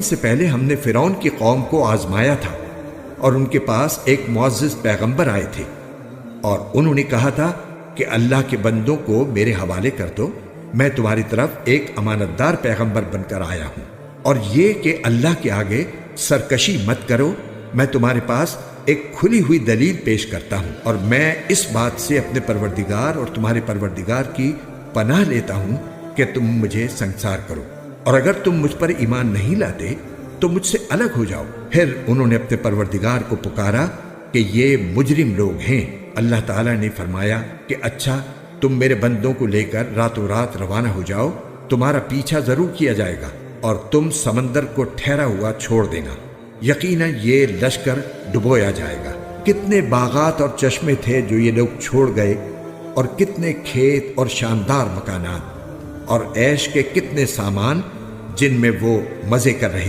سے پہلے ہم نے فرعون کی قوم کو آزمایا تھا اور ان کے پاس ایک معزز پیغمبر آئے تھے اور انہوں نے کہا تھا کہ اللہ کے بندوں کو میرے حوالے کر دو، میں تمہاری طرف ایک امانت دار پیغمبر بن کر آیا ہوں، اور یہ کہ اللہ کے آگے سرکشی مت کرو، میں تمہارے پاس ایک کھلی ہوئی دلیل پیش کرتا ہوں، اور میں اس بات سے اپنے پروردگار اور تمہارے پروردگار کی پناہ لیتا ہوں کہ تم مجھے سنگسار کرو، اور اگر تم مجھ پر ایمان نہیں لاتے تو مجھ سے الگ ہو جاؤ۔ پھر انہوں نے اپنے پروردگار کو پکارا کہ یہ مجرم لوگ ہیں۔ اللہ تعالیٰ نے فرمایا کہ اچھا، تم میرے بندوں کو لے کر راتوں رات روانہ ہو جاؤ، تمہارا پیچھا ضرور کیا جائے گا اور تم سمندر کو ٹھہرا ہوا چھوڑ دینا، یقیناً یہ لشکر ڈبویا جائے گا۔ کتنے باغات اور چشمے تھے جو یہ لوگ چھوڑ گئے، اور کتنے کھیت اور شاندار مکانات، اور عیش کے کتنے سامان جن میں وہ مزے کر رہے